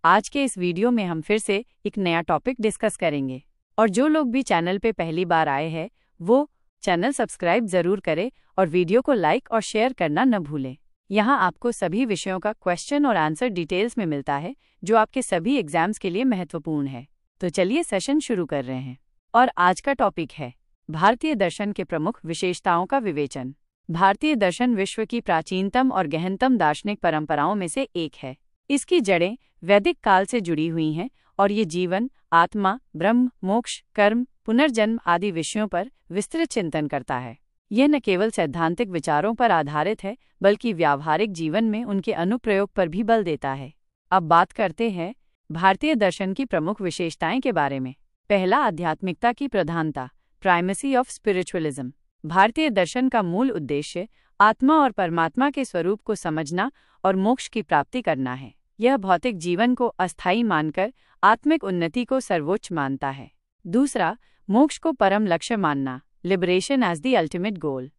आज के इस वीडियो में हम फिर से एक नया टॉपिक डिस्कस करेंगे और जो लोग भी चैनल पे पहली बार आए हैं वो चैनल सब्सक्राइब जरूर करें और वीडियो को लाइक और शेयर करना न भूलें। यहाँ आपको सभी विषयों का क्वेश्चन और आंसर डिटेल्स में मिलता है जो आपके सभी एग्जाम्स के लिए महत्वपूर्ण है। तो चलिए सेशन शुरू कर रहे हैं और आज का टॉपिक है भारतीय दर्शन के प्रमुख विशेषताओं का विवेचन। भारतीय दर्शन विश्व की प्राचीनतम और गहनतम दार्शनिक परंपराओं में से एक है। इसकी जड़ें वैदिक काल से जुड़ी हुई हैं और ये जीवन, आत्मा, ब्रह्म, मोक्ष, कर्म, पुनर्जन्म आदि विषयों पर विस्तृत चिंतन करता है। यह न केवल सैद्धांतिक विचारों पर आधारित है बल्कि व्यावहारिक जीवन में उनके अनुप्रयोग पर भी बल देता है। अब बात करते हैं भारतीय दर्शन की प्रमुख विशेषताएं के बारे में। पहला, आध्यात्मिकता की प्रधानता, प्राइमेसी ऑफ स्पिरिचुअलिज्म। भारतीय दर्शन का मूल उद्देश्य आत्मा और परमात्मा के स्वरूप को समझना और मोक्ष की प्राप्ति करना है। यह भौतिक जीवन को अस्थायी मानकर आत्मिक उन्नति को सर्वोच्च मानता है। दूसरा, मोक्ष को परम लक्ष्य मानना, liberation as the ultimate goal.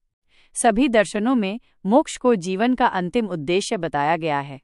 सभी दर्शनों में मोक्ष को जीवन का अंतिम उद्देश्य बताया गया है।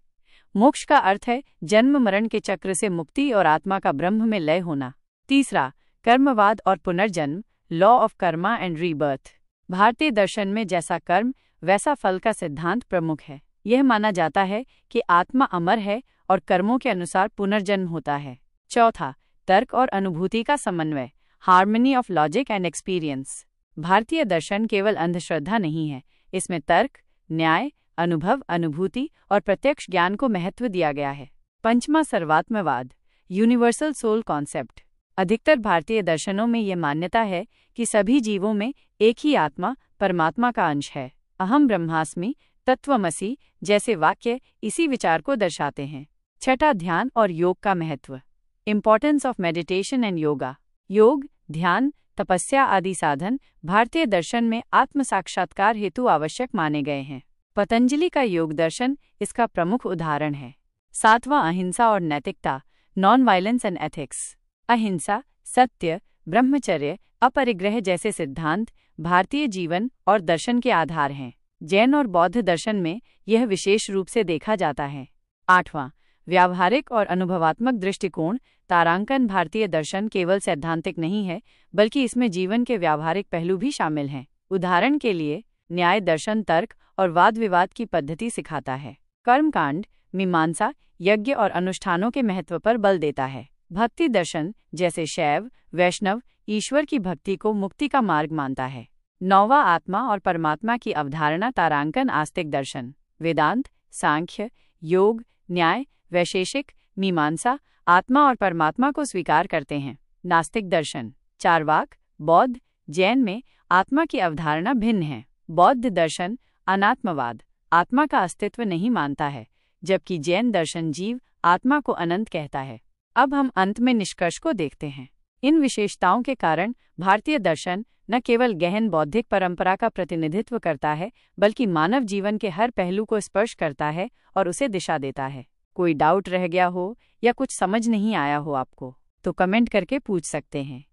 मोक्ष का अर्थ है जन्म मरण के चक्र से मुक्ति और आत्मा का ब्रह्म में लय होना। तीसरा, कर्मवाद और पुनर्जन्म, law of Karma and rebirth. भारतीय दर्शन में जैसा कर्म वैसा फल का सिद्धांत प्रमुख है। यह माना जाता है कि आत्मा अमर है और कर्मों के अनुसार पुनर्जन्म होता है। चौथा, तर्क और अनुभूति का समन्वय, harmony of logic and experience. भारतीय दर्शन केवल अंधश्रद्धा नहीं है, इसमें तर्क, न्याय, अनुभव, अनुभूति और प्रत्यक्ष ज्ञान को महत्व दिया गया है। पंचमा, सर्वात्मवाद, यूनिवर्सल सोल कॉन्सेप्ट। अधिकतर भारतीय दर्शनों में यह मान्यता है कि सभी जीवों में एक ही आत्मा, परमात्मा का अंश है। अहम ब्रह्मास्मि, तत्वमसि जैसे वाक्य इसी विचार को दर्शाते हैं। छठा, ध्यान और योग का महत्व, importance of meditation and yoga. योग, ध्यान, तपस्या आदि साधन भारतीय दर्शन में आत्म साक्षात्कार हेतु आवश्यक माने गए हैं। पतंजलि का योग दर्शन इसका प्रमुख उदाहरण है। सातवां, अहिंसा और नैतिकता, नॉन वायलेंस एंड एथिक्स। अहिंसा, सत्य, ब्रह्मचर्य, अपरिग्रह जैसे सिद्धांत भारतीय जीवन और दर्शन के आधार हैं। जैन और बौद्ध दर्शन में यह विशेष रूप से देखा जाता है। आठवां, व्यावहारिक और अनुभवात्मक दृष्टिकोण, तारांकन। भारतीय दर्शन केवल सैद्धांतिक नहीं है बल्कि इसमें जीवन के व्यावहारिक पहलू भी शामिल हैं। उदाहरण के लिए न्याय दर्शन तर्क और वाद विवाद की पद्धति सिखाता है। कर्मकांड, मीमांसा, यज्ञ और अनुष्ठानों के महत्व पर बल देता है। भक्ति दर्शन जैसे शैव, वैष्णव ईश्वर की भक्ति को मुक्ति का मार्ग मानता है। नौवां, आत्मा और परमात्मा की अवधारणा, तारांकन। आस्तिक दर्शन, वेदांत, सांख्य, योग, न्याय, वैशेषिक, मीमांसा आत्मा और परमात्मा को स्वीकार करते हैं। नास्तिक दर्शन, चार्वाक, बौद्ध, जैन में आत्मा की अवधारणा भिन्न है। बौद्ध दर्शन, अनात्मवाद, आत्मा का अस्तित्व नहीं मानता है, जबकि जैन दर्शन जीव आत्मा को अनंत कहता है। अब हम अंत में निष्कर्ष को देखते हैं। इन विशेषताओं के कारण भारतीय दर्शन न केवल गहन बौद्धिक परंपरा का प्रतिनिधित्व करता है बल्कि मानव जीवन के हर पहलू को स्पर्श करता है और उसे दिशा देता है। कोई डाउट रह गया हो या कुछ समझ नहीं आया हो आपको तो कमेंट करके पूछ सकते हैं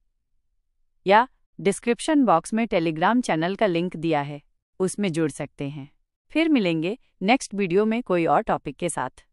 या डिस्क्रिप्शन बॉक्स में टेलीग्राम चैनल का लिंक दिया है, उसमें जुड़ सकते हैं। फिर मिलेंगे नेक्स्ट वीडियो में कोई और टॉपिक के साथ।